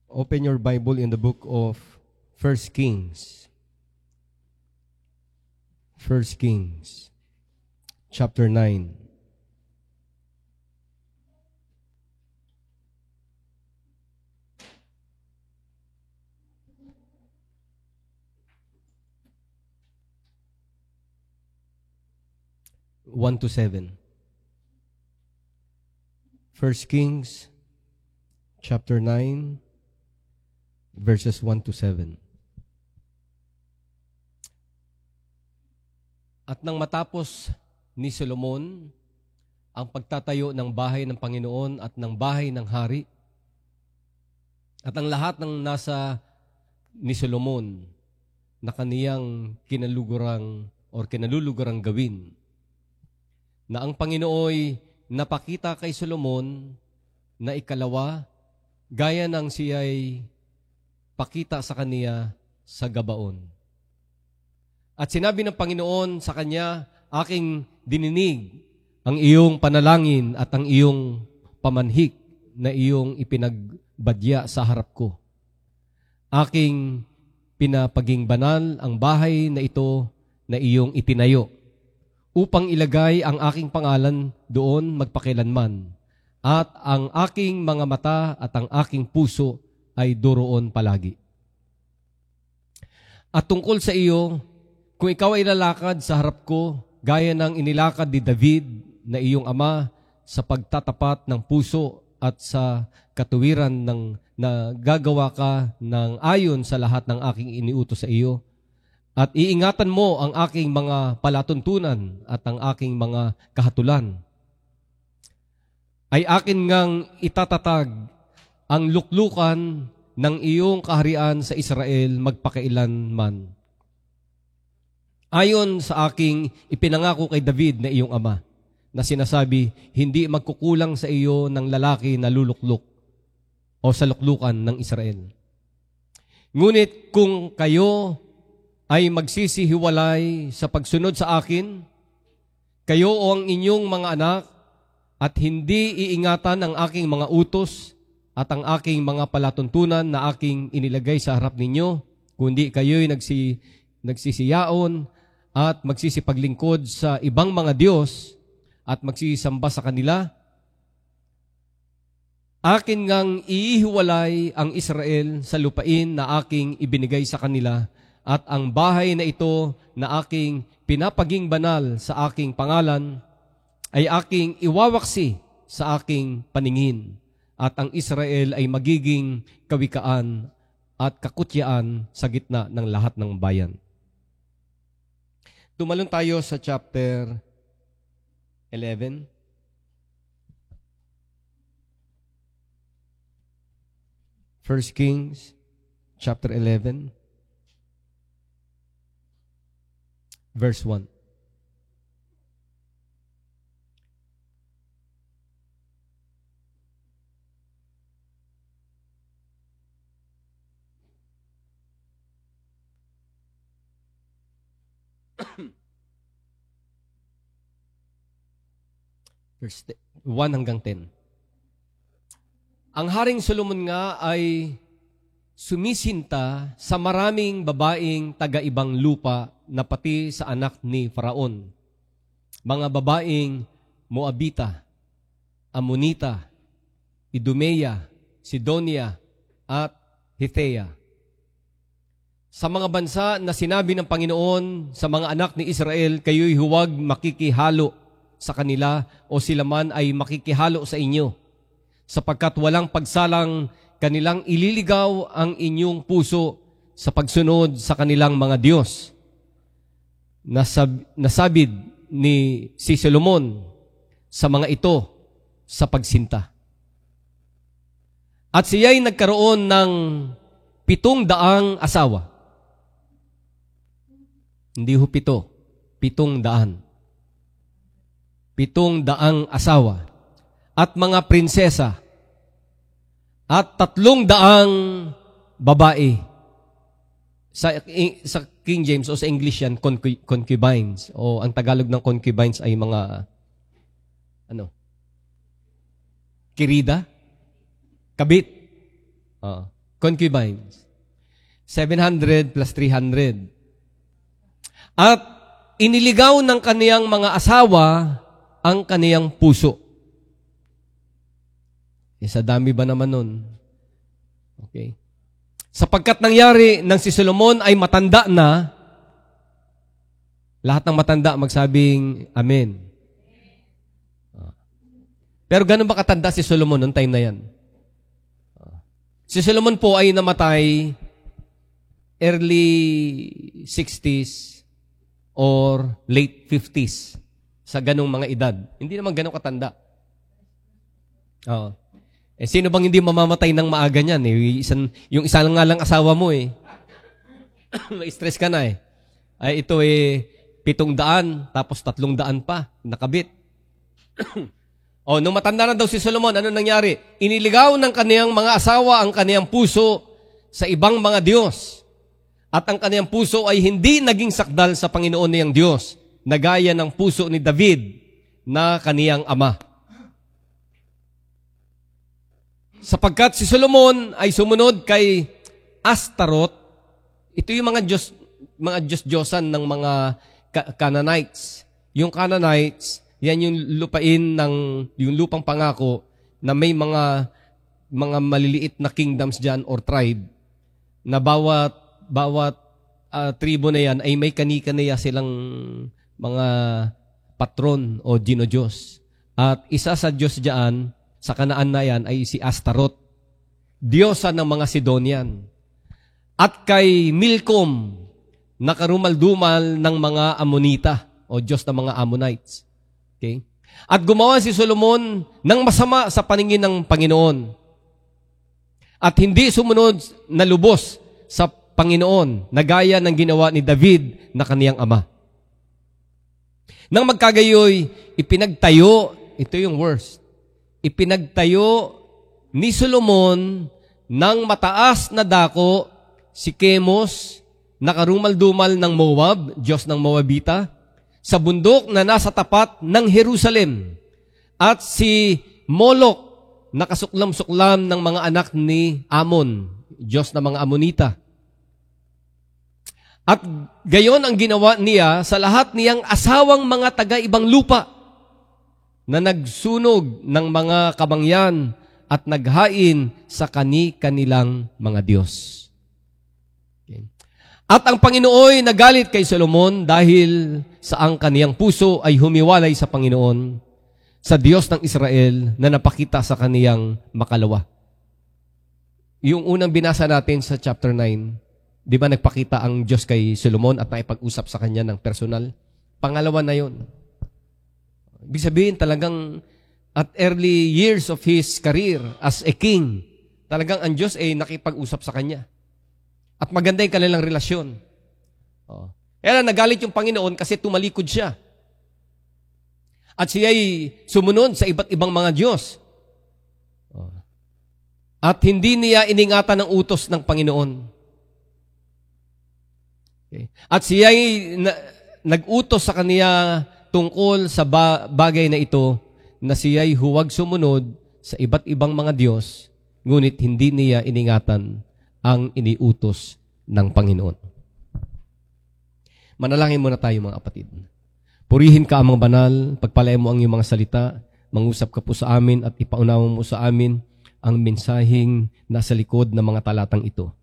Open your Bible in the book of 1 Kings. 1 Kings, chapter 9. One to 7. 1 Kings, chapter 9, verses 1 to 7. At nang matapos ni Solomon ang pagtatayo ng bahay ng Panginoon at ng bahay ng hari, at ang lahat ng nasa ni Solomon na kaniyang kinalulugarang gawin, na ang Panginooy napakita kay Solomon na ikalawa, gaya ng siya'y pakita sa kaniya sa Gabaon. At sinabi ng Panginoon sa kanya, aking dininig ang iyong panalangin at ang iyong pamanhik na iyong ipinagbadya sa harap ko. Aking pinapaging banal ang bahay na ito na iyong itinayo, upang ilagay ang aking pangalan doon magpakilanman, at ang aking mga mata at ang aking puso ay doroon palagi. At tungkol sa iyo, kung ikaw ay lalakad sa harap ko, gaya ng inilakad ni David na iyong ama sa pagtatapat ng puso at sa katuwiran na gagawa ka ng ayon sa lahat ng aking iniutos sa iyo, at iingatan mo ang aking mga palatuntunan at ang aking mga kahatulan, ay akin ngang itatatag ang luklukan ng iyong kaharian sa Israel magpakailanman. Ayon sa aking ipinangako kay David na iyong ama, na sinasabi, hindi magkukulang sa iyo ng lalaki na lulukluk o sa luklukan ng Israel. Ngunit kung kayo ay magsisihiwalay sa pagsunod sa akin, kayo o ang inyong mga anak, at hindi iingatan ang aking mga utos at ang aking mga palatuntunan na aking inilagay sa harap ninyo, kundi kayo'y nagsisiyaon at magsisipaglingkod sa ibang mga Diyos at magsisamba sa kanila, akin ngang ihiwalay ang Israel sa lupain na aking ibinigay sa kanila, at ang bahay na ito na aking pinapaging banal sa aking pangalan ay aking iwawaksi sa aking paningin, at ang Israel ay magiging kawikaan at kakutyaan sa gitna ng lahat ng bayan. Tumalon tayo sa chapter 11. First Kings, chapter 11. Verse 1. Verse 1 hanggang 10. Ang Haring Solomon nga ay sumisinta sa maraming babaeng taga-ibang lupa na pati sa anak ni Faraon, mga babaeng Moabita, Amonita, Idumea, Sidonia, at Hethea. Sa mga bansa na sinabi ng Panginoon sa mga anak ni Israel, kayo'y huwag makikihalo sa kanila o sila man ay makikihalo sa inyo, sapagkat walang pagsalang kanilang ililigaw ang inyong puso sa pagsunod sa kanilang mga Diyos. Nasabid ni si Solomon sa mga ito sa pagsinta. At siya'y nagkaroon ng 700 asawa. Hindi ho 7, 700. 700 asawa at mga prinsesa at 300 babae. Sa King James o sa English yan, concubines. O ang Tagalog ng concubines ay mga kirida, kabit. concubines. 700 plus 300. At iniligaw ng kaniyang mga asawa ang kaniyang puso. Sa dami ba naman nun? Okay. Sapagkat nangyari nang si Solomon ay matanda na, lahat ng matanda magsabing Amen. Pero ganun ba katanda si Solomon noong time na yan? Si Solomon po ay namatay early 60s or late 50s sa ganung mga edad. Hindi naman ganun katanda. Sino bang hindi mamamatay ng maaga niyan? Yung isa lang nga lang asawa mo may stress ka na Ay ito 700 tapos 300 pa nakabit. Nung matanda na daw si Solomon, ano nangyari? Iniligaw ng kaniyang mga asawa ang kaniyang puso sa ibang mga Diyos. At ang kaniyang puso ay hindi naging sakdal sa Panginoon niyang Diyos, na gaya ng puso ni David na kaniyang ama. Sapagkat si Solomon ay sumunod kay Astaroth, ito yung mga Diyos-Diyosan ng mga Canaanites. Yung Canaanites, yan yung yung lupang pangako na may mga maliliit na kingdoms dyan or tribe na bawat tribo na yan ay may kani-kaniya silang mga patron o Diyos. At isa sa Diyos dyan, sa Kanaan na yan, ay si Astaroth, Diyosa ng mga Sidonian. At kay Milcom, nakarumal-dumal ng mga Amonita o Diyos ng mga Ammonites. Okay? At gumawa si Solomon ng masama sa paningin ng Panginoon. At hindi sumunod na lubos sa Panginoon na gaya ng ginawa ni David na kaniyang ama. Nang magkagayoy, ipinagtayo, ito yung worst, ipinagtayo ni Solomon ng mataas na dako si Chemos, nakarumal-dumal ng Moab, Diyos ng Moabita, sa bundok na nasa tapat ng Jerusalem, at si Moloch, nakasuklam-suklam ng mga anak ni Amon, Diyos ng mga Amonita. At gayon ang ginawa niya sa lahat niyang asawang mga taga-ibang lupa na nagsunog ng mga kabangyan at naghain sa kani-kanilang mga Diyos. Okay. At ang Panginoon nagalit kay Solomon dahil sa ang kaniyang puso ay humiwalay sa Panginoon, sa Diyos ng Israel na napakita sa kaniyang makalawa. Yung unang binasa natin sa chapter 9, di ba nagpakita ang Diyos kay Solomon at naipag-usap sa kanya ng personal? Pangalawa na yun. Ibig sabihin talagang at early years of his career as a king, talagang ang Diyos ay nakipag-usap sa kanya. At maganda yung kanilang relasyon. Kaya nagalit yung Panginoon kasi tumalikod siya. At siya ay sumunod sa iba't ibang mga Diyos. At hindi niya iningatan ang utos ng Panginoon. Okay. At siya ay nag-utos sa kaniya tungkol sa bagay na ito, na siya ay huwag sumunod sa iba't ibang mga Diyos, ngunit hindi niya iningatan ang iniutos ng Panginoon. Manalangin muna tayo mga kapatid. Purihin ka, Amang Banal, pagpalain mo ang iyong mga salita, mangusap ka po sa amin at ipaunawa mo sa amin ang mensaheng nasa likod ng mga talatang ito,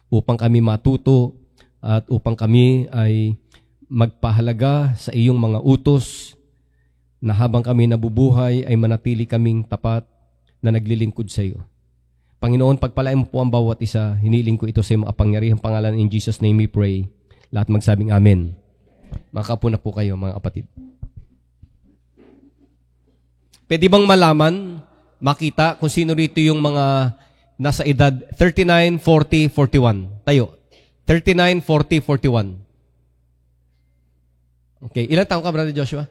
upang kami matuto at upang kami ay magpahalaga sa iyong mga utos, na habang kami nabubuhay ay manatili kaming tapat na naglilingkod sa iyo. Panginoon, pagpalain mo po ang bawat isa. Hiniling ko ito sa iyong makapangyarihang pangalan. In Jesus' name we pray. Lahat magsabing Amen. Makapo na po kayo, mga kapatid. Pwede bang malaman, makita kung sino rito yung mga nasa edad 39, 40, 41? Tayo. 39, 40, 41. Okay. Ilan taong ka, Brother Joshua?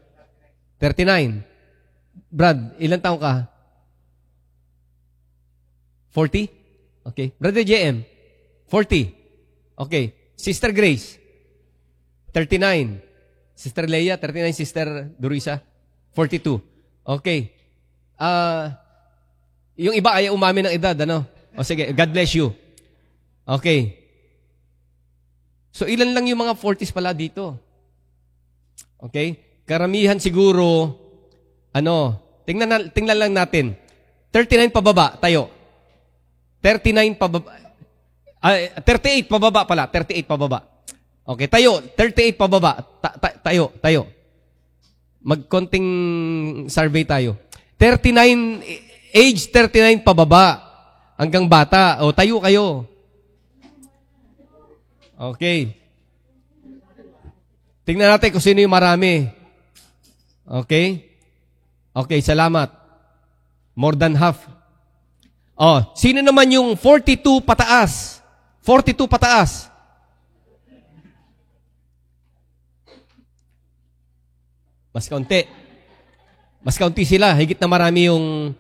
39. Brad, ilan taong ka? 40? Okay. Brother JM? 40. Okay. Sister Grace? 39. Sister Leia? 39. Sister Durisa? 42. Okay. Yung iba ay umamin ng edad, ano? O sige, God bless you. Okay. So, ilan lang yung mga 40s pala dito? Okay? Karamihan siguro, tingnan lang natin. 39 pababa, tayo. 39 pababa. 38 pababa pala. 38 pababa. Okay, tayo. 38 pababa. Tayo. Magkonting survey tayo. 39, age 39 pababa. Hanggang bata. O, tayo kayo. Okay. Tingnan natin kung sino yung marami. Okay? Okay, salamat. More than half. Sino naman yung 42 pataas? 42 pataas. Mas kaunti. Mas kaunti sila. Higit na marami yung,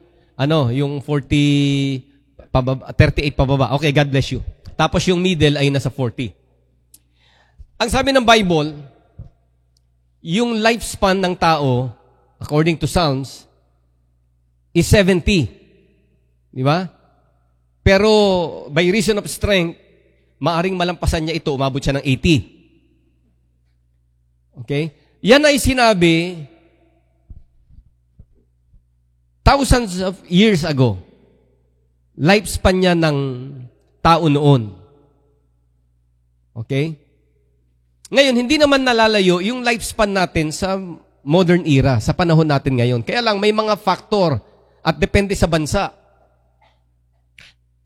yung 40 pababa, 38 pababa. Okay, God bless you. Tapos yung middle ay nasa 40. Ang sabi ng Bible, yung lifespan ng tao, according to Psalms, is 70. Di ba? Pero by reason of strength, maaring malampasan niya ito, umabot siya ng 80. Okay? Yan ay sinabi thousands of years ago. Lifespan niya ng tao noon. Okay? Ngayon, hindi naman nalalayo yung lifespan natin sa modern era, sa panahon natin ngayon. Kaya lang, may mga factor at depende sa bansa.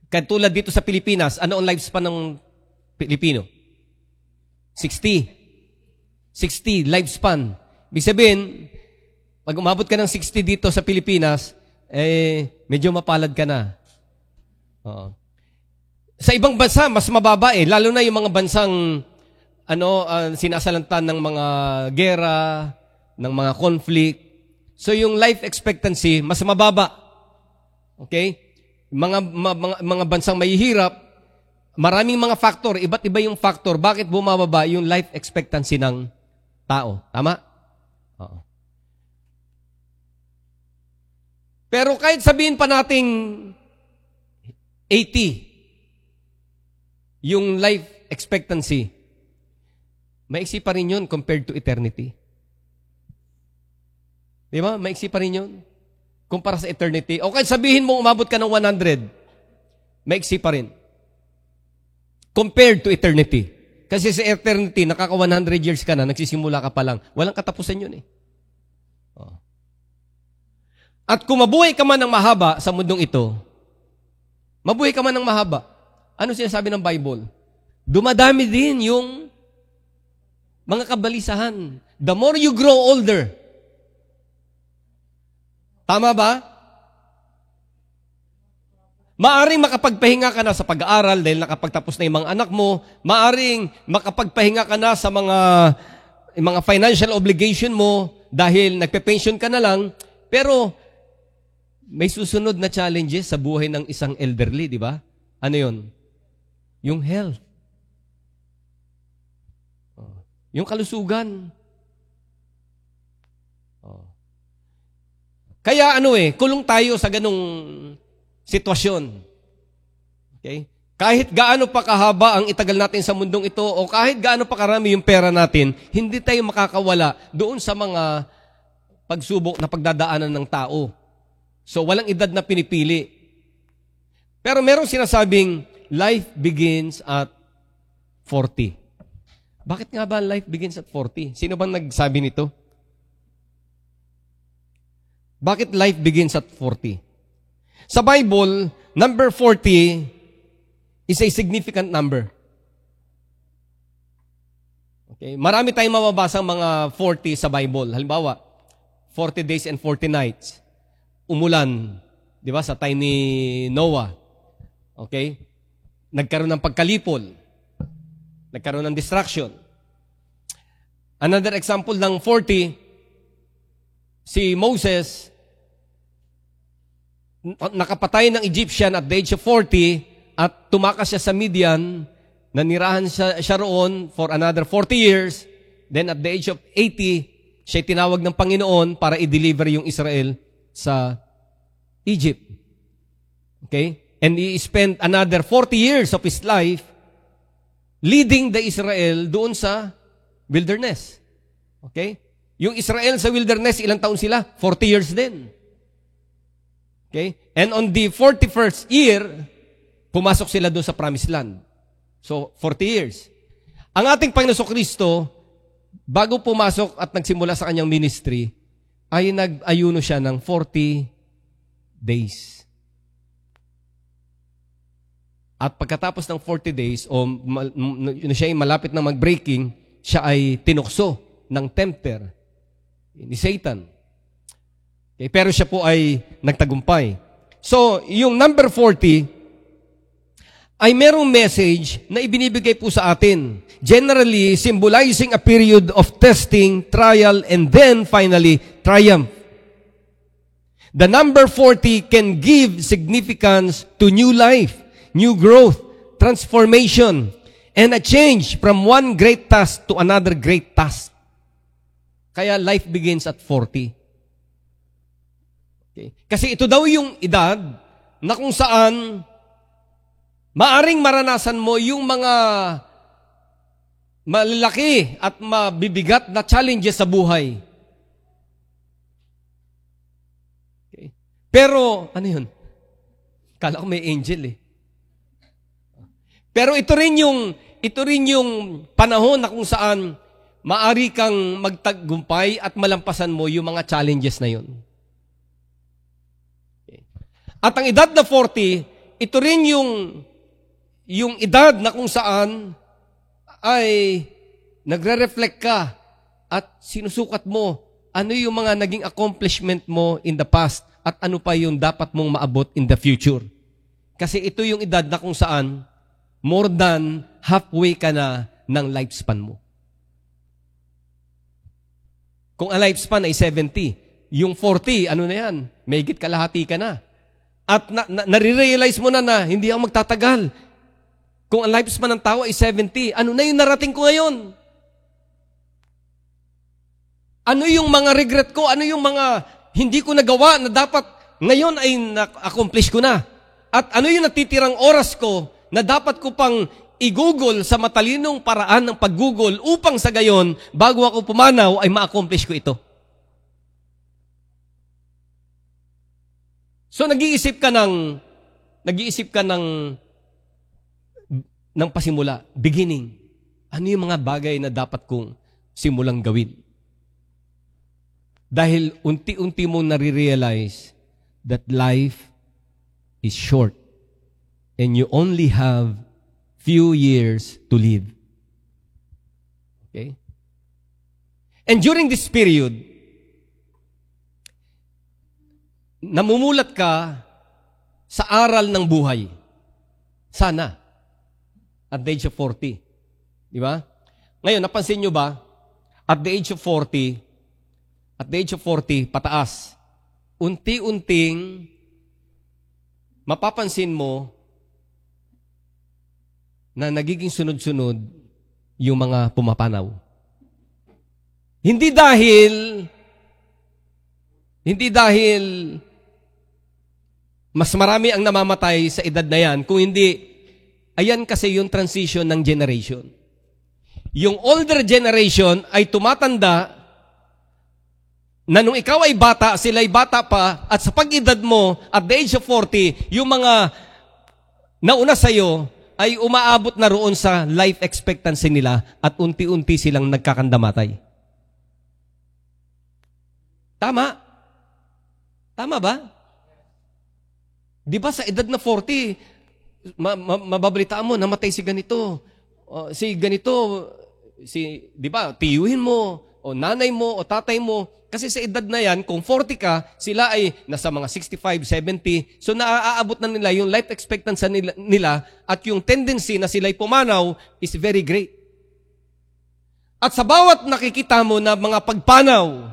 Katulad dito sa Pilipinas, ano ang lifespan ng Pilipino? 60. 60, lifespan. Ibig sabihin, pag umabot ka ng 60 dito sa Pilipinas, medyo mapalad ka na. Sa ibang bansa, mas mababa lalo na yung mga bansang sinasalantan ng mga gera, ng mga conflict. So yung life expectancy mas mababa. Okay? Mga bansang mahihirap, maraming mga factor, iba't iba yung factor bakit bumababa yung life expectancy ng tao. Tama? Oo. Pero kahit sabihin pa nating 80 yung life expectancy, maiksi pa rin yun compared to eternity. Di ba? Maiksi pa rin yun. Kumpara sa eternity. O kahit sabihin mo umabot ka ng 100, maiksi pa rin. Compared to eternity. Kasi sa eternity, nakaka 100 years ka na, nagsisimula ka pa lang. Walang katapusan yun At kung mabuhay ka man ng mahaba sa mundong ito, mabuhay ka man ng mahaba, ano sinasabi ng Bible? Dumadami din yung mga kabalisahan. The more you grow older. Tama ba? Maaring makapagpahinga ka na sa pag-aaral dahil nakapagtapos na yung mga anak mo. Maaring makapagpahinga ka na sa mga financial obligation mo dahil nagpe-pension ka na lang. Pero may susunod na challenges sa buhay ng isang elderly, di ba? Ano yun? Yung health. Yung kalusugan. Kaya kulong tayo sa ganung sitwasyon. Okay? Kahit gaano pa kahaba ang itagal natin sa mundong ito o kahit gaano pa karami yung pera natin, hindi tayo makakawala doon sa mga pagsubok na pagdadaanan ng tao. So, walang edad na pinipili. Pero merong sinasabing, life begins at 40. Bakit nga ba life begins at 40? Sino bang nagsabi nito? Bakit life begins at 40? Sa Bible, number 40 is a significant number. Okay? Marami tayong mababasang mga 40 sa Bible. Halimbawa, 40 days and 40 nights. Umulan, di ba, sa time ni Noah. Okay? Nagkaroon ng pagkalipol. Nagkaroon ng distraction. Another example ng 40, si Moses, nakapatay ng Egyptian at the age of 40 at tumakas siya sa Midian, nanirahan siya roon for another 40 years. Then at the age of 80, siya tinawag ng Panginoon para i-deliver yung Israel sa Egypt. Okay? And he spent another 40 years of his life leading the Israel doon sa wilderness. Okay? Yung Israel sa wilderness, ilang taon sila? 40 years din. Okay? And on the 41st year, pumasok sila doon sa promised land. So, 40 years. Ang ating Panginoon Kristo, bago pumasok at nagsimula sa kanyang ministry, ay nag-ayuno siya ng 40 days. At pagkatapos ng 40 days, siya ay malapit na mag-breaking, siya ay tinukso ng tempter ni Satan. Okay, pero siya po ay nagtagumpay. So, yung number 40 ay merong message na ibinibigay po sa atin. Generally, symbolizing a period of testing, trial, and then finally, triumph. The number 40 can give significance to new life, new growth, transformation, and a change from one great task to another great task. Kaya life begins at 40. Okay. Kasi ito daw yung edad na kung saan maaring maranasan mo yung mga malalaki at mabibigat na challenges sa buhay. Okay. Pero, ano yun? Kala ko may angel eh. Pero ito rin yung panahon na kung saan maari kang magtagumpay at malampasan mo yung mga challenges na yun. Okay. At ang edad na 40, ito rin yung edad na kung saan ay nagre-reflect ka at sinusukat mo ano yung mga naging accomplishment mo in the past at ano pa yung dapat mong maabot in the future. Kasi ito yung edad na kung saan more than halfway ka na ng lifespan mo. Kung ang lifespan ay 70, yung 40, ano na yan? May higit kalahati ka na. At nare-realize mo na hindi ako magtatagal. Kung ang lifespan ng tao ay 70, ano na yung narating ko ngayon? Ano yung mga regret ko? Ano yung mga hindi ko nagawa na dapat ngayon ay na-accomplish ko na? At ano yung natitirang oras ko na dapat ko pang i-google sa matalinong paraan ng pag-google upang sa gayon, bago ako pumanaw, ay ma-accomplish ko ito. So, nag-iisip ka ng pasimula, beginning. Ano yung mga bagay na dapat kong simulang gawin? Dahil unti-unti mo nare-realize that life is short and you only have few years to live. Okay? And during this period, namumulat ka sa aral ng buhay. Sana. At the age of 40. Di ba? Ngayon, napansin nyo ba? At the age of 40, pataas, unti-unting mapapansin mo na nagiging sunod-sunod yung mga pumapanaw. Hindi dahil mas marami ang namamatay sa edad na yan, kung hindi, ayan kasi yung transition ng generation. Yung older generation ay tumatanda na nung ikaw ay bata, sila ay bata pa, at sa pag-edad mo, at the age of 40, yung mga nauna sa'yo, ay umaabot na roon sa life expectancy nila at unti-unti silang nagkakandamatay. Tama? Tama ba? Di ba sa edad na 40, mababalitaan mo, namatay si ganito. Di ba, tiyuhin mo, o nanay mo, o tatay mo. Kasi sa edad na yan, kung 40 ka, sila ay nasa mga 65, 70. So naaabot na nila yung life expectancy nila at yung tendency na sila'y pumanaw is very great. At sa bawat nakikita mo na mga pagpanaw,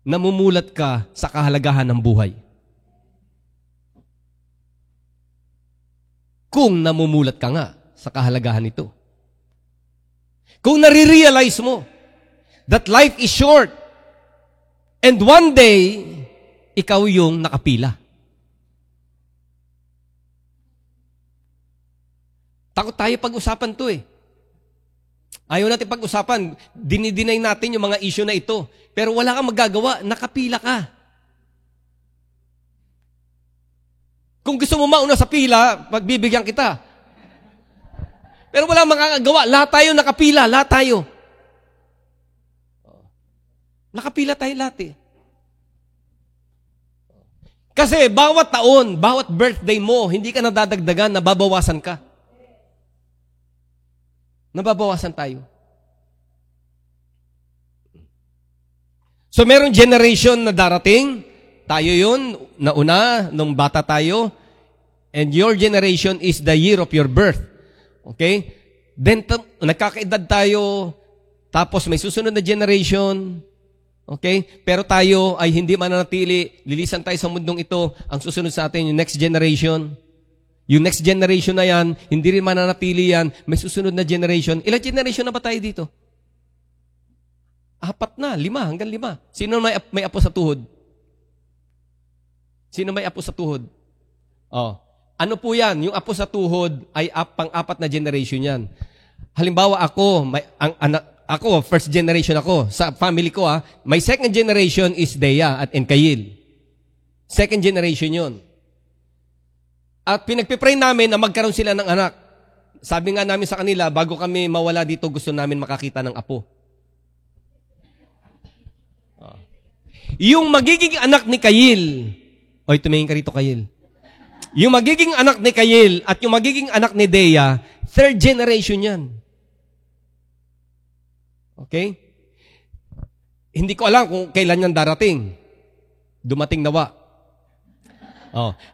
namumulat ka sa kahalagahan ng buhay. Kung namumulat ka nga sa kahalagahan nito. Kung nare-realize mo that life is short and one day, ikaw yung nakapila. Takot tayo pag-usapan to eh. Ayaw natin pag-usapan. Dinideny natin yung mga issue na ito. Pero wala kang magagawa. Nakapila ka. Kung gusto mo mauna sa pila, pagbibigyan kita. Pero wala makakagawa. Lahat tayo nakapila. Lahat tayo. Nakapila tayo lahat eh. Kasi bawat taon, bawat birthday mo, hindi ka nadadagdagan, nababawasan ka. Nababawasan tayo. So merong generation na darating, tayo yun, nauna, nung bata tayo, and your generation is the year of your birth. Okay? Then, nagkakaedad tayo, tapos may susunod na generation, okay? Pero tayo ay hindi mananatili, lilisan tayo sa mundong ito, ang susunod sa atin, yung next generation. Yung next generation na yan, hindi rin mananatili yan, may susunod na generation. Ilang generation na ba tayo dito? 4 na, 5, hanggang 5. Sino may apo sa tuhod? Sino may apo sa tuhod? Oh. Ano po yan? Yung apo sa tuhod ay pang-4 na generation yan. Halimbawa ako, ako, first generation ako. Sa family ko, my second generation is Dea at Enkayil. Second generation yon. At pinagpipray namin na magkaroon sila ng anak. Sabi nga namin sa kanila, bago kami mawala dito, gusto namin makakita ng apo. Yung magiging anak ni Kayil, oy, tumingin ka rito, Kayil. Yung magiging anak ni Kayil at yung magiging anak ni Dea, third generation yan. Okay? Hindi ko alam kung kailan yan darating. Dumating nawa.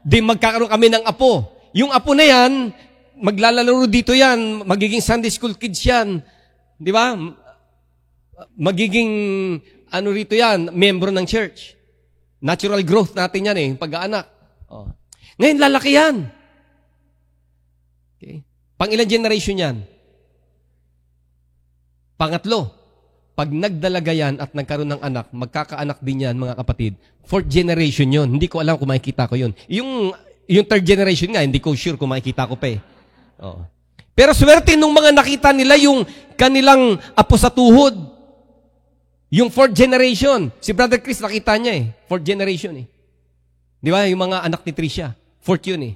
Di magkakaroon kami ng apo. Yung apo na yan, maglalaro dito yan, magiging Sunday school kids yan. Di ba? Magiging, rito yan, membro ng church. Natural growth natin yan eh, pag-aanak. Ngayon, lalaki yan. Okay? Pang-ilang generation yan? Pangatlo. Pag nagdalaga yan at nagkaroon ng anak, magkakaanak din yan, mga kapatid. 4th generation yon. Hindi ko alam kung makikita ko yun. Yung 3rd generation nga, hindi ko sure kung makikita ko pa eh. Pero swerte nung mga nakita nila yung kanilang apo sa tuhod. Yung 4th generation. Si Brother Chris nakita niya eh. 4th generation eh. Di ba? Yung mga anak ni Tricia. 4th yun eh.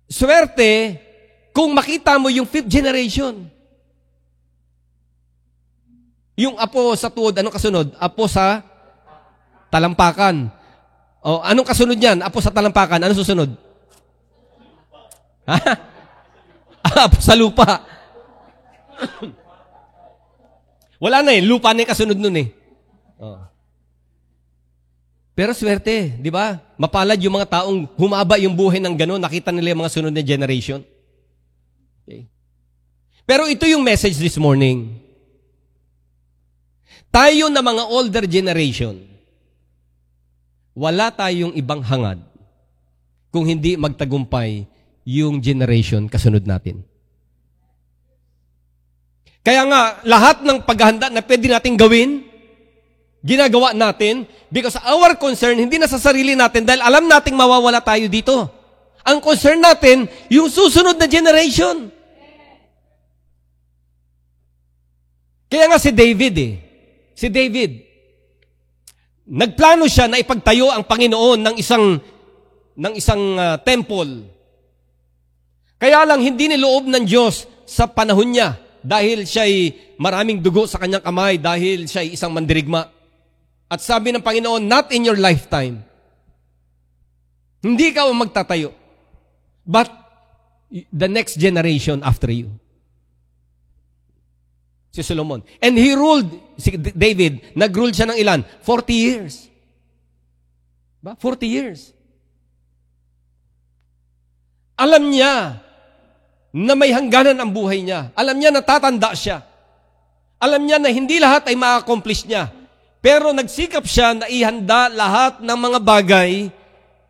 Swerte kung makita mo yung 5th generation. Yung apo sa tuhod, anong kasunod? Apo sa talampakan. Anong kasunod niyan? Apo sa talampakan, anong susunod? Apo sa lupa. Wala na eh, lupa na yung kasunod nun eh. Pero swerte, di ba? Mapalad yung mga taong humaba yung buhay ng gano'n, nakita nila yung mga sunod na generation. Okay. Pero ito yung message this morning. Tayo na mga older generation, wala tayong ibang hangad kung hindi magtagumpay yung generation kasunod natin. Kaya nga, lahat ng paghahanda na pwede natin gawin, ginagawa natin because our concern, hindi na sa sarili natin dahil alam nating mawawala tayo dito. Ang concern natin, yung susunod na generation. Kaya nga si David, nagplano siya na ipagtayo ang Panginoon ng isang temple. Kaya lang hindi niloob ng Diyos sa panahon niya dahil siya'y maraming dugo sa kanyang kamay, dahil siya'y isang mandirigma. At sabi ng Panginoon, not in your lifetime. Hindi ka magtatayo. But the next generation after you. Si Solomon. And he ruled, si David, nag-rule siya ng ilan? 40 years. Ba? 40 years. Alam niya na may hangganan ang buhay niya. Alam niya na tatanda siya. Alam niya na hindi lahat ay ma-accomplish niya. Pero nagsikap siya na ihanda lahat ng mga bagay,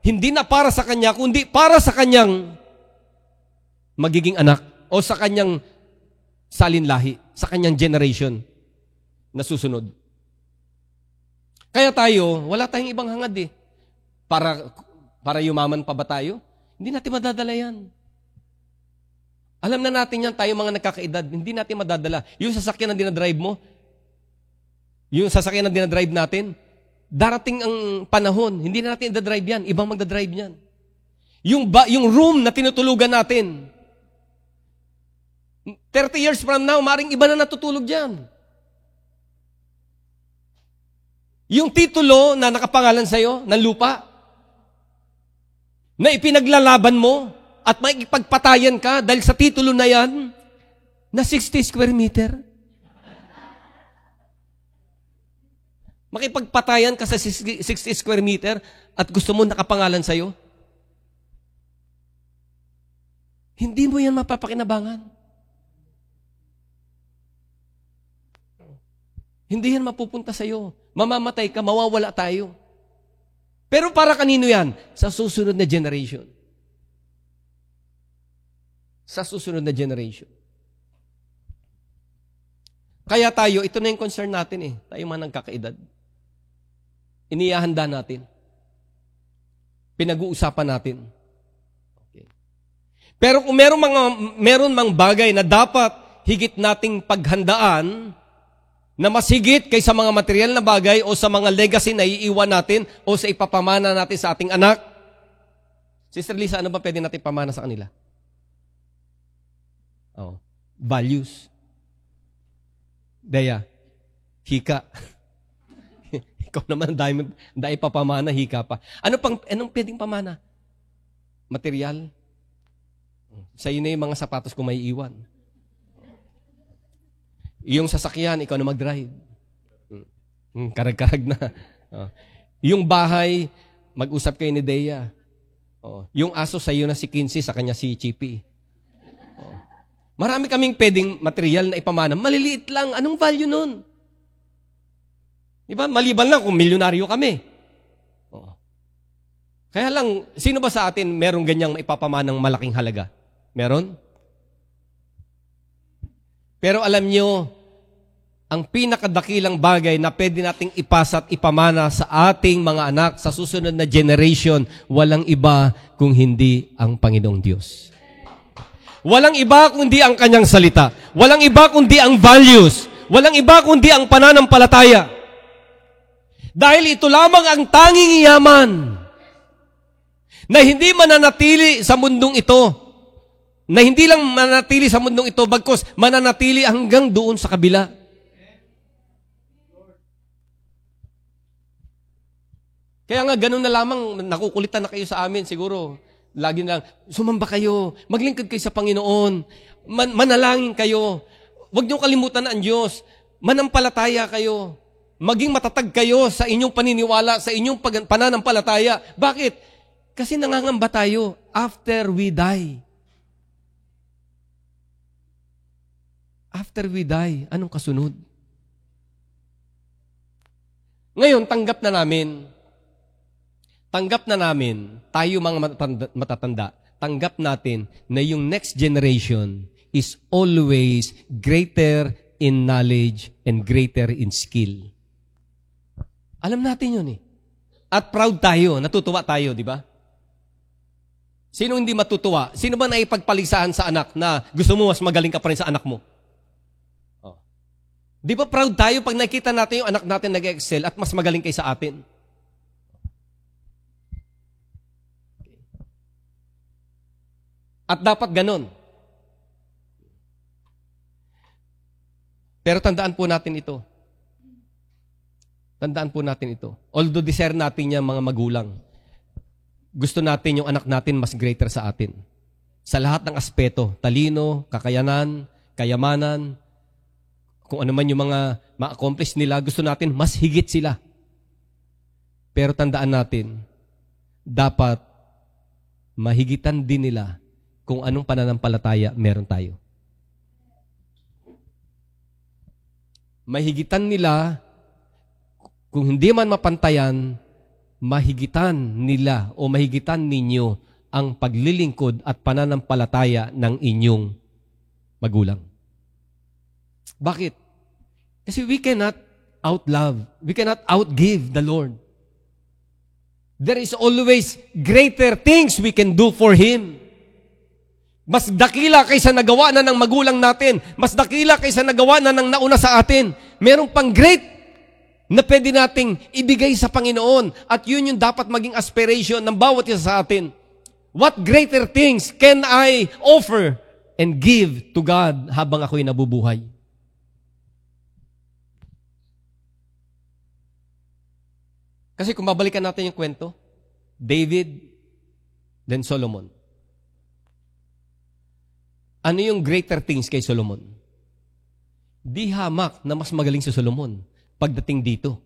hindi na para sa kanya, kundi para sa kanyang magiging anak o sa kanyang salinlahi, sa kanyang generation na susunod. Kaya tayo, wala tayong ibang hangad eh. Para yumaman pa ba tayo? Hindi natin madadala yan. Alam na natin yan, tayo mga nagkakaedad, hindi natin madadala. Yung sasakyan na dinadrive mo, yung sasakyan na dinadrive natin, darating ang panahon, hindi na natin idadrive yan, ibang magdadrive yan. Yung room na tinutulugan natin, 30 years from now, maring iba na natutulog dyan. Yung titulo na nakapangalan sa'yo, ng lupa, na ipinaglalaban mo, at may ipagpatayan ka dahil sa titulo na yan, na 60 square meter. Makipagpatayan ka sa 60 square meter at gusto mo nakapangalan sa'yo? Hindi mo yan mapapakinabangan. Hindi yan mapupunta sa'yo. Mamamatay ka, mawawala tayo. Pero para kanino yan? Sa susunod na generation. Sa susunod na generation. Kaya tayo, ito na yung concern natin Tayo man nagkakaedad. Inihahanda natin. Pinag-uusapan natin. Okay. Pero kung meron mang bagay na dapat higit nating paghandaan, na mas higit kaysa mga material na bagay o sa mga legacy na iiwan natin o sa ipapamana natin sa ating anak. Sister Lisa, ano ba pwede natin pamana sa kanila? Values. Daya, hika. Ikaw naman, dahil papamana, hika pa. Anong pwedeng pamana? Material. Sa'yo na yung mga sapatos kung may iwan. Yung sasakyan, ikaw na mag-drive. Karag-karag na. Yung bahay, mag-usap kayo ni Dea. Yung aso sa'yo na si Kinsey, sa kanya si Chippy. Marami kaming pwedeng material na ipamana. Maliliit lang. Anong value nun? Diba? Maliban lang kung milyonaryo kami. Kaya lang, sino ba sa atin merong ganyang maipapamanang malaking halaga? Meron? Pero alam nyo, ang pinakadakilang bagay na pwede nating ipasa at ipamana sa ating mga anak sa susunod na generation, walang iba kung hindi ang Panginoong Diyos. Walang iba kundi ang Kanyang salita. Walang iba kundi ang values. Walang iba kundi ang pananampalataya. Dahil ito lamang ang tanging yaman na hindi mananatili sa mundong ito. Na hindi lang mananatili sa mundong ito, bagkus mananatili hanggang doon sa kabila. Kaya nga, ganun na lamang, nakukulitan na kayo sa amin, siguro. Lagi na lang, sumamba kayo, maglingkod kayo sa Panginoon, manalangin kayo, huwag niyong kalimutan ang Diyos, manampalataya kayo, maging matatag kayo sa inyong paniniwala, sa inyong pananampalataya. Bakit? Kasi nangangamba tayo after we die. After we die, anong kasunod? Ngayon, tanggap na namin, tayo mga matatanda, tanggap natin na yung next generation is always greater in knowledge and greater in skill. Alam natin yun At proud tayo, natutuwa tayo, di ba? Sino hindi matutuwa? Sino ba naipagpalisahan sa anak na gusto mo mas magaling ka pa rin sa anak mo? Di ba proud tayo pag nakita natin yung anak natin nag-excel at mas magaling kaysa atin? At dapat ganon. Pero tandaan po natin ito. Although desire natin yung mga magulang, gusto natin yung anak natin mas greater sa atin. Sa lahat ng aspeto, talino, kakayanan, kayamanan, kung ano man yung mga ma-accomplish nila, gusto natin mas higit sila. Pero tandaan natin, dapat mahigitan din nila kung anong pananampalataya meron tayo. Mahigitan nila, kung hindi man mapantayan, mahigitan nila o mahigitan ninyo ang paglilingkod at pananampalataya ng inyong magulang. Bakit? Kasi we cannot outlove, we cannot outgive the Lord. There is always greater things we can do for Him. Mas dakila kaysa nagawa na ng magulang natin. Mas dakila kaysa nagawa na ng nauna sa atin. Merong pang great na pwede nating ibigay sa Panginoon. At yun yung dapat maging aspiration ng bawat isa sa atin. What greater things can I offer and give to God habang ako'y nabubuhay? Kasi kung babalikan natin yung kwento, David, then Solomon. Ano yung greater things kay Solomon? Di hamak na mas magaling si Solomon pagdating dito.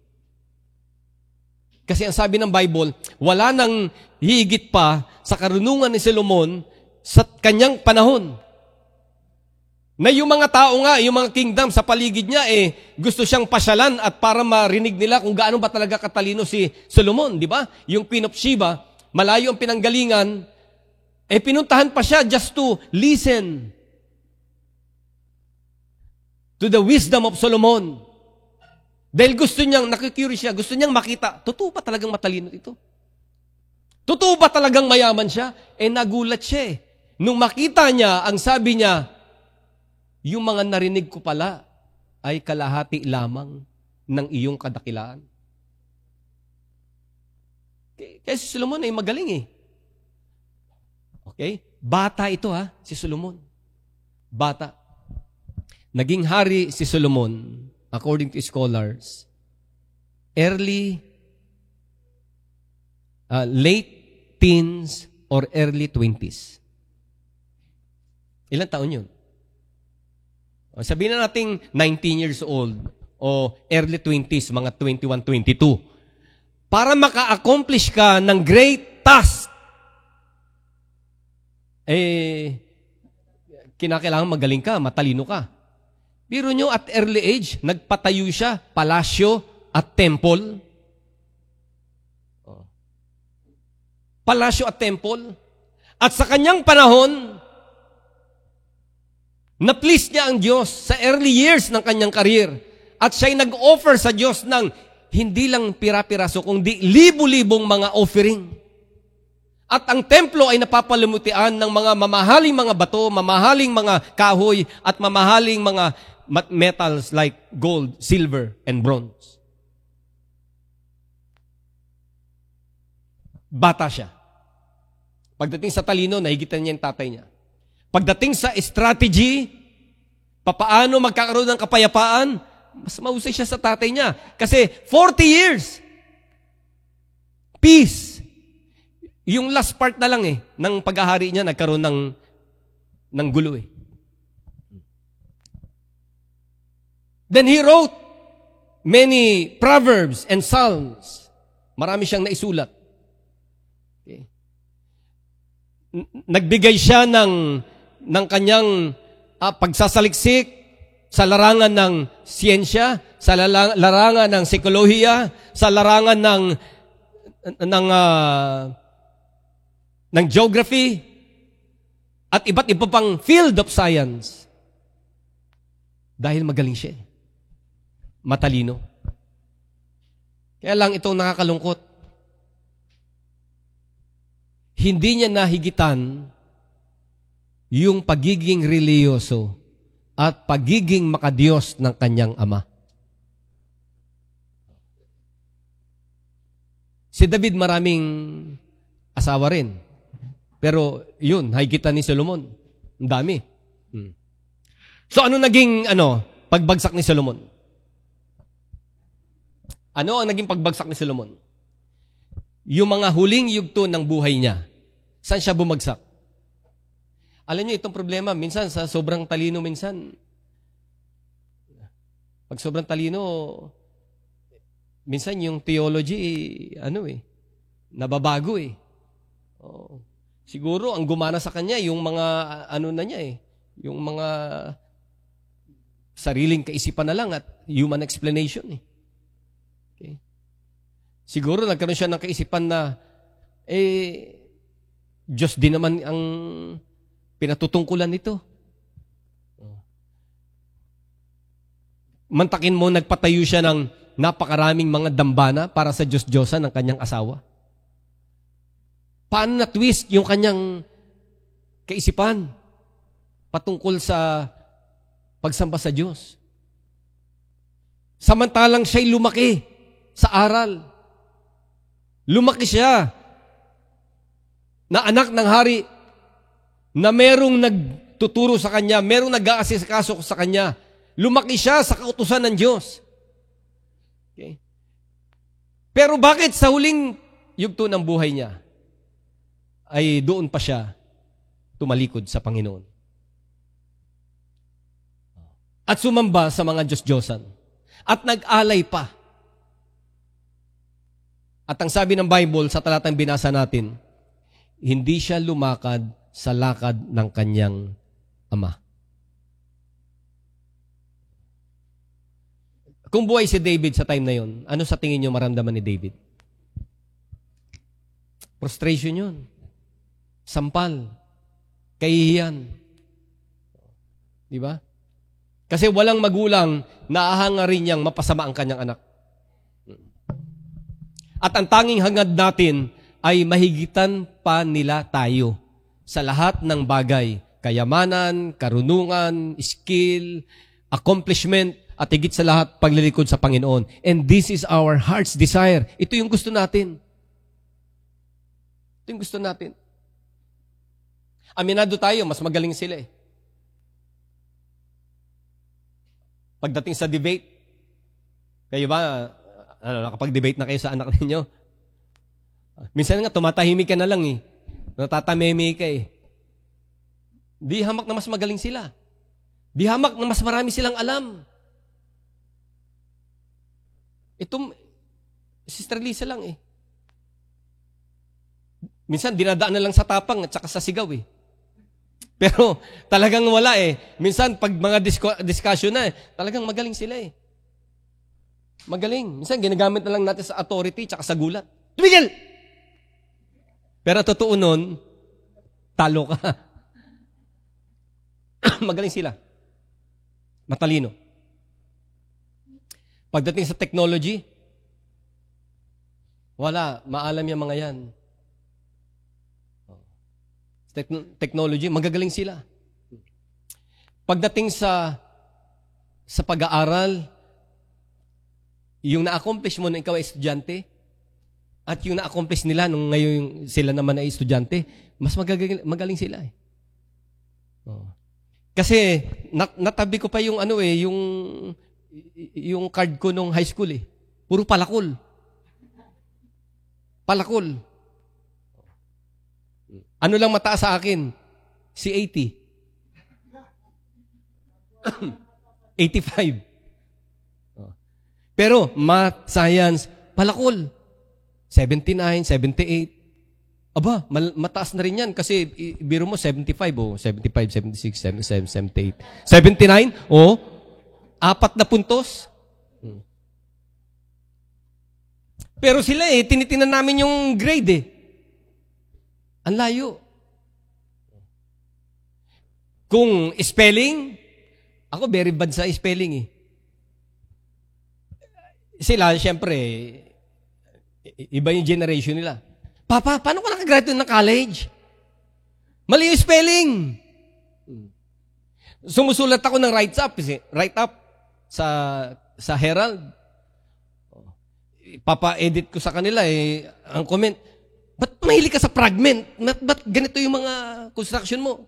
Kasi ang sabi ng Bible, wala nang higit pa sa karunungan ni Solomon sa kanyang panahon. Na yung mga tao nga, yung mga kingdom sa paligid niya, gusto siyang pasyalan at para marinig nila kung gaano ba talaga katalino si Solomon, di ba? Yung Queen of Sheba, malayo ang pinanggalingan, pinuntahan pa siya just to listen to the wisdom of Solomon. Dahil gusto niyang, nakikurious siya, gusto niyang makita, totoo ba talagang matalino ito? Totoo ba talagang mayaman siya? Nagulat siya. Nung makita niya, ang sabi niya, yung mga narinig ko pala ay kalahati lamang ng iyong kadakilaan. Kaya si Solomon ay magaling Okay? Bata ito si Solomon. Bata. Naging hari si Solomon, according to scholars, late teens or early 20s. Ilang taon yun? Sabihin na natin 19 years old o early 20s, mga 21, 22. Para maka-accomplish ka ng great task, kinakailangan magaling ka, matalino ka. Pero nyo, at early age, nagpatayo siya, palasyo at temple. Palasyo at temple. At sa kanyang panahon, na-please niya ang Diyos sa early years ng kanyang career. At siya'y nag-offer sa Diyos ng hindi lang pira-piraso, kundi libu-libong mga offering. At ang templo ay napapalumutian ng mga mamahaling mga bato, mamahaling mga kahoy, at mamahaling mga metals like gold, silver, and bronze. Bata siya. Pagdating sa talino, nahigitan niya yung tatay niya. Pagdating sa strategy, papaano magkakaroon ng kapayapaan, mas mahusay siya sa tatay niya. Kasi 40 years, peace. Yung last part na lang ng paghahari niya, nagkaroon ng gulo Then he wrote many proverbs and psalms. Marami siyang naisulat. Okay. Nagbigay siya ng kanyang pagsasaliksik sa larangan ng siyensya, sa larangan ng psikolohiya, sa larangan ng geography, at iba't iba pang field of science. Dahil magaling siya. Matalino. Kaya lang itong nakakalungkot. Hindi niya nahigitan yung pagiging reliyoso at pagiging makadiyos ng kanyang ama. Si David maraming asawa rin. Pero yun, higitan ni Solomon. Ang dami. So ano naging pagbagsak ni Solomon? Ano ang naging pagbagsak ni Solomon? Yung mga huling yugto ng buhay niya. Saan siya bumagsak? Alam niyo, itong problema, minsan sa sobrang talino, pag sobrang talino, minsan yung theology, nababago Siguro, ang gumana sa kanya, yung mga, yung mga sariling kaisipan na lang at human explanation Okay? Siguro, nagkaroon siya ng kaisipan na, Diyos din naman ang pinatutungkulan nito. Mantakin mo, nagpatayo siya ng napakaraming mga dambana para sa Diyos-Diyosan ng kanyang asawa. Paano na-twist yung kanyang kaisipan? patungkol sa pagsamba sa Diyos. Samantalang siya'y lumaki sa aral. Lumaki siya na anak ng hari, na merong nagtuturo sa kanya, merong nag-aasikaso sa kanya. Lumaki siya sa kautusan ng Diyos. Okay? Pero bakit sa huling yugto ng buhay niya, ay doon pa siya tumalikod sa Panginoon? At sumamba sa mga Diyos-Diyosan. At nag-alay pa. At ang sabi ng Bible sa talatang binasa natin, hindi siya lumakad sa lakad ng kanyang ama. Kung buhay si David sa time na yon, ano sa tingin niyo maramdaman ni David? Frustration yun. Sampal. Kahihiyan. Di ba? Kasi walang magulang na ahangarin niyang mapasama ang kanyang anak. At ang tanging hangad natin ay mahigitan pa nila tayo sa lahat ng bagay. Kayamanan, karunungan, skill, accomplishment, at higit sa lahat, paglilikod sa Panginoon. And this is our heart's desire. Ito yung gusto natin. Ito yung gusto natin. Aminado tayo, mas magaling sila eh. Pagdating sa debate, kayo ba, nakapag-debate na kayo sa anak ninyo? Minsan nga, tumatahimik ka na lang eh. Natatameme ka eh. Di hamak na mas magaling sila. Di hamak na mas marami silang alam. Ito, Sister Lisa lang eh. Minsan, dinadaan na lang sa tapang at saka sa sigaw eh. Pero talagang wala eh. Minsan, pag mga discussion na eh, talagang magaling sila eh. Magaling. Minsan, ginagamit na lang natin sa authority tsaka sa gulat. Tumigil! Pero totoo nun, talo ka. Magaling sila. Matalino. Pagdating sa technology, wala. Maalam yung mga yan. Technology, magagaling sila. Pagdating sa pag-aaral, yung na-accomplish mo na ikaw ay estudyante, at yung na-accomplish nila nung ngayon sila naman ay estudyante, mas magaling sila eh. Kasi natabi ko pa yung yung card ko nung high school eh. Puro palakol. Palakol. Ano lang mataas sa akin? Si 80. 85. Pero math, science, palakol. 79, 78. Aba, mataas na rin yan kasi biro mo 75 o 75, 76, 77, 78. 79 o 4 na puntos. Pero sila eh, tinitinan namin yung grade eh. Ang layo. Kung spelling, ako very bad sa spelling eh. Sila, syempre, iba yung generation nila. Papa, paano ka nakagraduate ng college? Mali yung spelling. Sumusulat ako ng write-up sa Herald. Papa-edit ko sa kanila eh, ang comment, ba't mahilig ka sa fragment? Ba't ganito yung mga construction mo?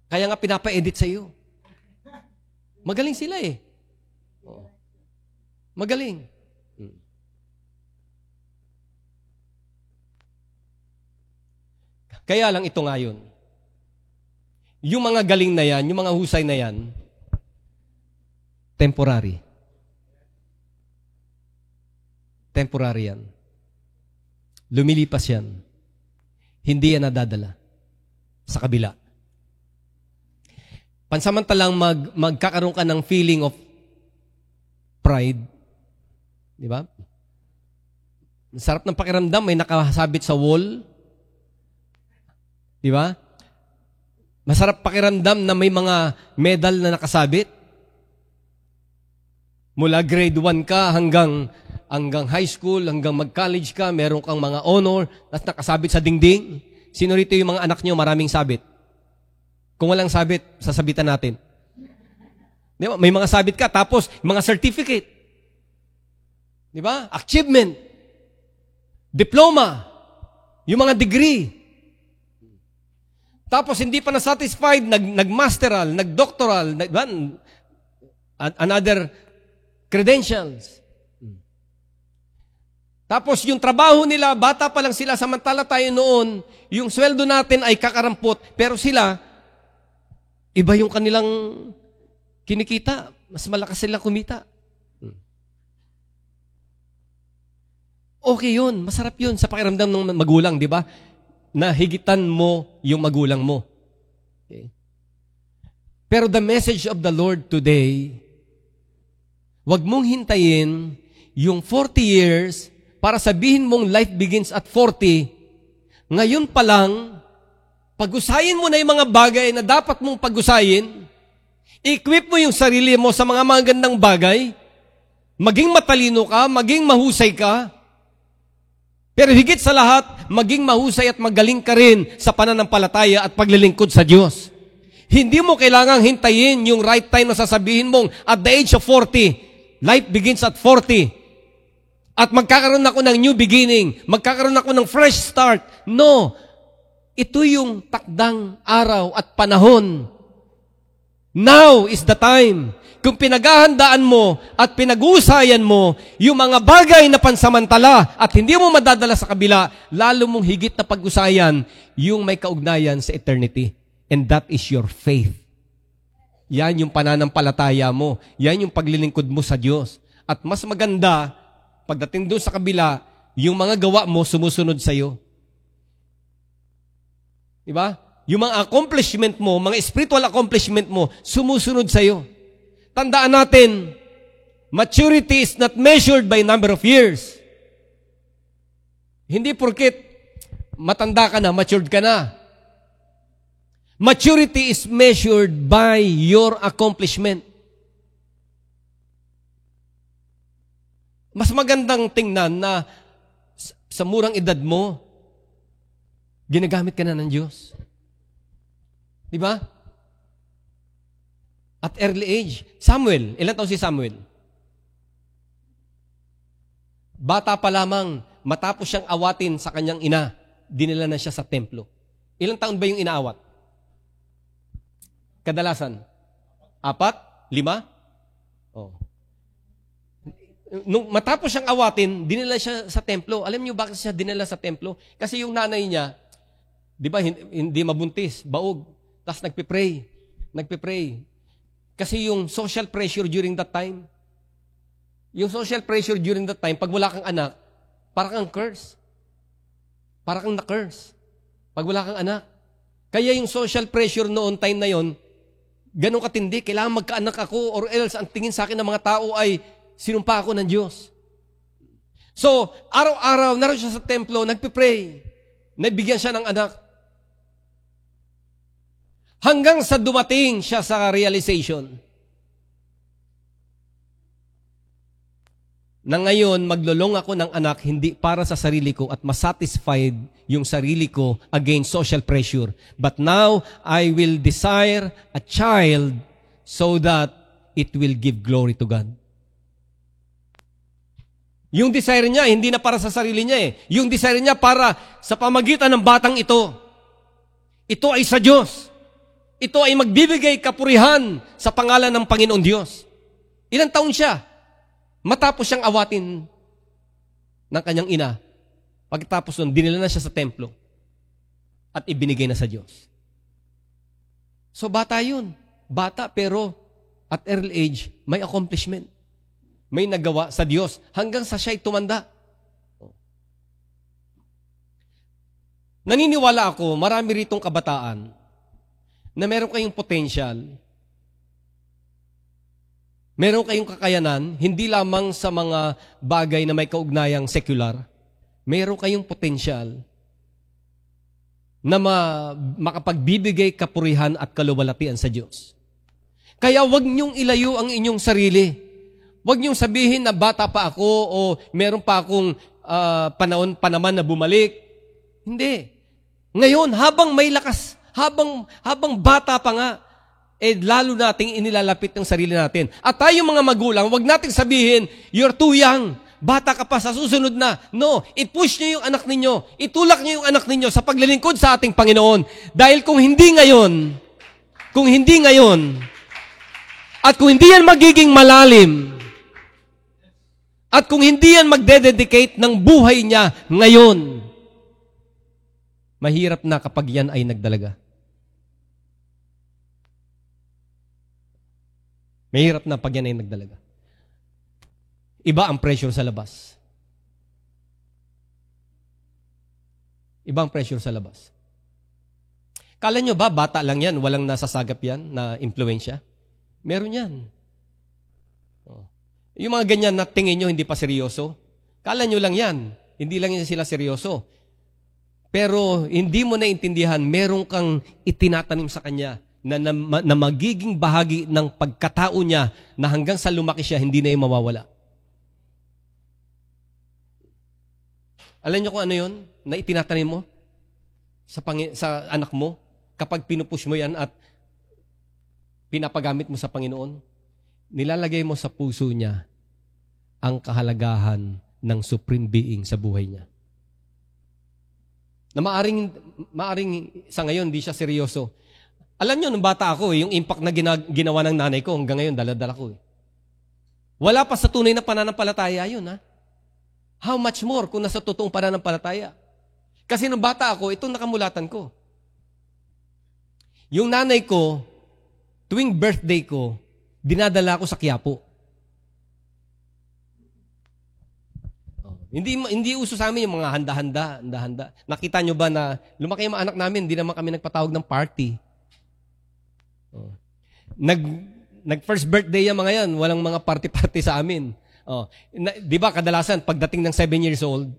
Kaya nga pinapa-edit sa iyo. Magaling sila eh. Magaling. Kaya lang ito ngayon. Yung mga galing na yan, yung mga husay na yan, temporary. Temporary yan. Lumilipas yan. Hindi yan nadadala sa kabila. Pansamantalang magkakaroon ka ng feeling of pride. Di ba? Sarap ng pakiramdam, may nakasabit sa wall. Di ba? Masarap pakiramdam na may mga medal na nakasabit. Mula grade 1 ka hanggang high school, hanggang mag-college ka, meron kang mga honor at nakasabit sa dingding. Sino rito yung mga anak nyo maraming sabit? Kung walang sabit, sasabitan natin. Di ba? May mga sabit ka, tapos mga certificate. Di ba? Achievement. Diploma. Yung mga degree. Tapos hindi pa na-satisfied, nag-masteral, nag-doctoral, another credentials. Tapos yung trabaho nila, bata pa lang sila, samantala tayo noon, yung sweldo natin ay kakarampot, pero sila, iba yung kanilang kinikita. Mas malakas sila kumita. Okay yun, masarap yun sa pakiramdam ng magulang, di ba? Na higitan mo yung magulang mo. Okay. Pero the message of the Lord today, wag mong hintayin yung 40 years para sabihin mong life begins at 40. Ngayon pa lang, pag-usayin mo na yung mga bagay na dapat mong pag-usayin. Equip mo yung sarili mo sa mga magandang bagay. Maging matalino ka, maging mahusay ka. Pero higit sa lahat, maging mahusay at magaling ka rin sa pananampalataya at paglilingkod sa Diyos. Hindi mo kailangang hintayin yung right time na sasabihin mong at the age of 40, life begins at 40. At magkakaroon ako ng new beginning. Magkakaroon ako ng fresh start. No. Ito yung takdang araw at panahon. Now is the time. Kung pinaghahandaan mo at pinag-uusayan mo yung mga bagay na pansamantala at hindi mo madadala sa kabila, lalo mong higit na pag-usayan yung may kaugnayan sa eternity. And that is your faith. Yan yung pananampalataya mo. Yan yung paglilingkod mo sa Diyos. At mas maganda, pagdating doon sa kabila, yung mga gawa mo sumusunod sa iyo. Diba? Yung mga accomplishment mo, mga spiritual accomplishment mo, sumusunod sa iyo. Tandaan natin, maturity is not measured by number of years. Hindi porket matanda ka na, matured ka na. Maturity is measured by your accomplishment. Mas magandang tingnan na sa murang edad mo, ginagamit ka na ng Diyos. Di ba? At early age. Samuel, ilan taon si Samuel? Bata pa lamang, matapos siyang awatin sa kanyang ina, dinala na siya sa templo. Ilang taon ba yung inaawat? Kadalasan? 4? 5? Oh. Nung matapos siyang awatin, dinala siya sa templo. Alam niyo bakit siya dinala sa templo? Kasi yung nanay niya, di ba, hindi mabuntis, baog. Tapos nagpe-pray. Kasi yung social pressure during that time, pag wala kang anak, parang kang curse. Parang kang na-curse. Pag wala kang anak. Kaya yung social pressure noon, time na yon, ganun katindi, kailangan magkaanak ako or else ang tingin sa akin ng mga tao ay sinumpa ako ng Diyos. So, araw-araw, naroon siya sa templo, nagpe-pray. Nabigyan siya ng anak. Hanggang sa dumating siya sa realization na ngayon maglulong ako ng anak hindi para sa sarili ko at masatisfied yung sarili ko against social pressure. But now, I will desire a child so that it will give glory to God. Yung desire niya, hindi na para sa sarili niya eh. Yung desire niya para sa pamagitan ng batang ito. Ito ay sa Diyos. Ito ay magbibigay kapurihan sa pangalan ng Panginoon Diyos. Ilang taon siya? Matapos siyang awatin ng kanyang ina. Pagkatapos nun, dinala na siya sa templo at ibinigay na sa Diyos. So bata yun. Bata pero at early age, may accomplishment. May nagawa sa Diyos hanggang sa siya'y tumanda. Naniniwala ako, marami ritong kabataan na meron kayong potential, meron kayong kakayanan, hindi lamang sa mga bagay na may kaugnayang secular, meron kayong potential na makapagbibigay kapurihan at kaluwalhatian sa Diyos. Kaya wag niyong ilayo ang inyong sarili. Wag niyong sabihin na bata pa ako o meron pa akong panahon pa naman na bumalik. Hindi. Ngayon, habang may lakas, Habang bata pa nga, lalo nating inilalapit ng sarili natin. At tayo mga magulang, wag nating sabihin, you're too young. Bata ka pa, sa susunod na. No, i-push niyo yung anak ninyo. Itulak niyo yung anak ninyo sa paglilingkod sa ating Panginoon. Dahil kung hindi ngayon, at kung hindi yan magiging malalim, at kung hindi yan magdededicate ng buhay niya ngayon, mahirap na kapag yan ay nagdalaga. Mahirap na pag yan ay nagdalaga. Iba ang pressure sa labas. Iba ang pressure sa labas. Kala nyo ba, bata lang yan, walang nasasagap yan na impluensya? Meron yan. Yung mga ganyan na tingin nyo hindi pa seryoso, kala nyo lang yan. Hindi lang yan sila seryoso. Pero hindi mo naintindihan, meron kang itinatanim sa kanya na magiging bahagi ng pagkatao niya na hanggang sa lumaki siya, hindi na yung mawawala. Alam niyo kung ano yun? Na itinatanim mo sa anak mo kapag pinupush mo yan at pinapagamit mo sa Panginoon, nilalagay mo sa puso niya ang kahalagahan ng supreme being sa buhay niya. Na maaring sa ngayon, di siya seryoso. Alam niyo, nung bata ako, yung impact na ginawa ng nanay ko, hanggang ngayon, dala-dala ko. Wala pa sa tunay na pananampalataya yun, ha? How much more kung nasa totoong pananampalataya? Kasi nung bata ako, itong nakamulatan ko. Yung nanay ko, tuwing birthday ko, dinadala ko sa Quiapo. Hindi uso sa amin yung mga handa-handa. Nakita nyo ba na lumaki yung mga anak namin, hindi naman kami nagpatawag ng party. Nag first birthday yung mga yan, walang mga party-party sa amin. Di ba kadalasan, pagdating ng 7 years old,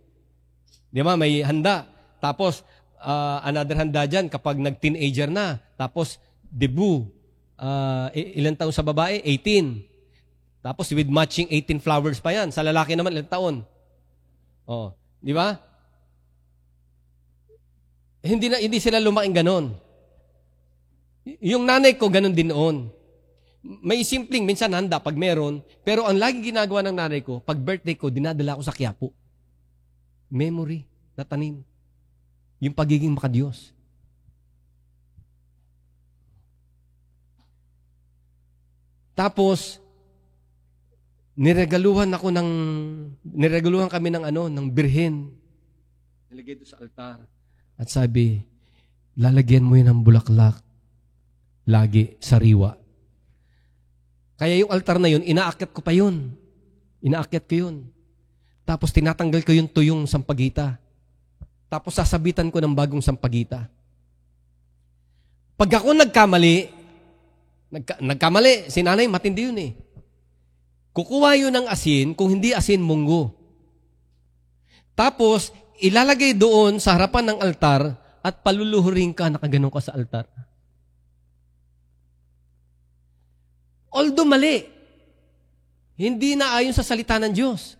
di ba may handa. Tapos, another handa dyan kapag nag-teenager na. Tapos, debut. Ilang taon sa babae? 18. Tapos, with matching 18 flowers pa yan. Sa lalaki naman, ilang taon? Di ba? Hindi sila lumaking ganon. Yung nanay ko, ganon din noon. May simpleng, minsan handa pag meron, pero ang lagi ginagawa ng nanay ko, pag birthday ko, dinadala ko sa Quiapo. Memory na tanim. Yung pagiging makadiyos. Tapos, niregaluhan kami ng birhen. Nilagay doon sa altar. At sabi, lalagyan mo yun ng bulaklak. Lagi, sariwa. Kaya yung altar na yun, inaakyat ko pa yun. Inaakyat ko yun. Tapos tinatanggal ko yung tuyong sampagita. Tapos sasabitan ko ng bagong sampagita. Pag ako nagkamali, si nanay, matindi yun eh. Kukuha yun ng asin, kung hindi asin, munggo. Tapos, ilalagay doon sa harapan ng altar at paluluhurin ka, nakaganon ka sa altar. Although mali, hindi na ayon sa salita ng Diyos.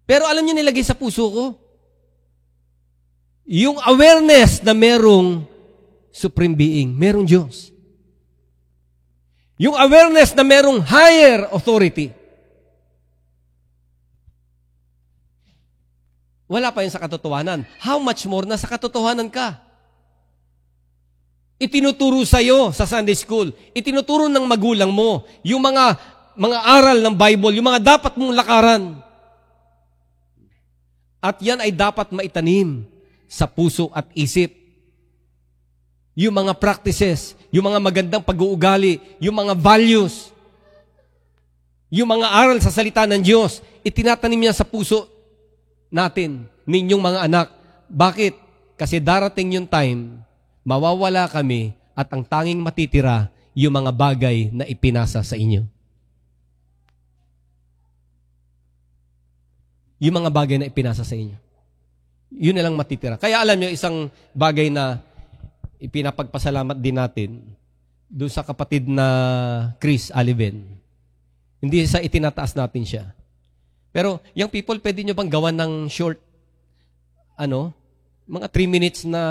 Pero alam niyo nilagay sa puso ko? Yung awareness na merong supreme being, merong Diyos. Yung awareness na merong higher authority. Wala pa yun sa katotohanan. How much more na sa katotohanan ka? Itinuturo sa'yo sa Sunday School. Itinuturo ng magulang mo yung mga aral ng Bible, yung mga dapat mong lakaran. At yan ay dapat maitanim sa puso at isip. Yung mga practices, yung mga magandang pag-uugali, yung mga values, yung mga aral sa salita ng Diyos, itinatanim niya sa puso natin, ninyong mga anak. Bakit? Kasi darating yung time, mawawala kami at ang tanging matitira yung mga bagay na ipinasa sa inyo. Yung mga bagay na ipinasa sa inyo. Yun na lang matitira. Kaya alam nyo, isang bagay na ipinapagpasalamat din natin doon sa kapatid na Chris Aliven. Hindi sa itinataas natin siya. Pero, young people, pwede nyo bang gawan ng short, mga 3 minutes na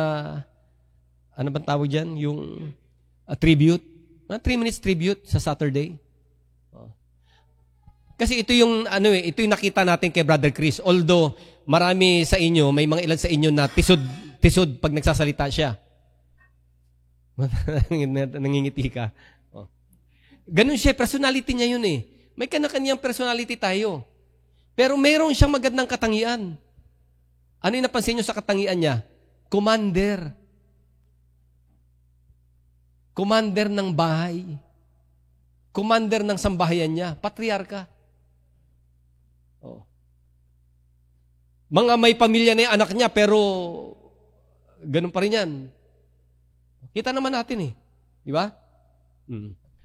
ano bang tawag dyan? Yung tribute. 3 minutes tribute sa Saturday. Kasi ito yung, ito yung nakita natin kay Brother Chris. Although, marami sa inyo, may mga ilan sa inyo na tisod pag nagsasalita siya. Nangingiti ka. Ganun siya, personality niya yun eh. May kanya-kanyang personality tayo. Pero mayroon siyang magandang katangian. Ano yung napansin niyo sa katangian niya? Commander. Commander ng bahay. Commander ng sambahayan niya. Patriarka. Mga may pamilya na yung anak niya, pero ganun pa rin yan. Kita naman natin eh. Di ba?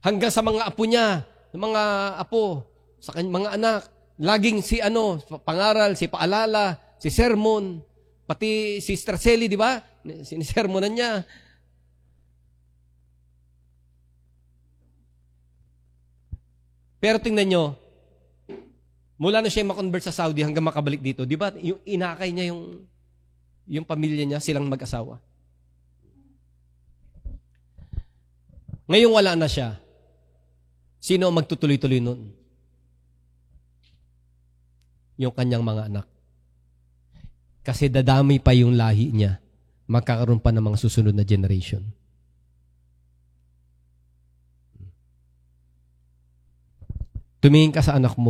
Hanggang sa mga apo niya, mga apo, sa kanyang mga anak, laging si pangaral, si paalala, si sermon, pati si Sister Celi, di ba? Sinisermonan niya. Pero tingnan nyo, mula na siya makonvert sa Saudi hanggang makabalik dito, di ba? Yung inakay niya yung pamilya niya, silang mag-asawa. Ngayong wala na siya, sino ang magtutuloy-tuloy nun? Yung kanyang mga anak. Kasi dadami pa yung lahi niya. Magkakaroon pa ng mga susunod na generation. Tumingin ka sa anak mo.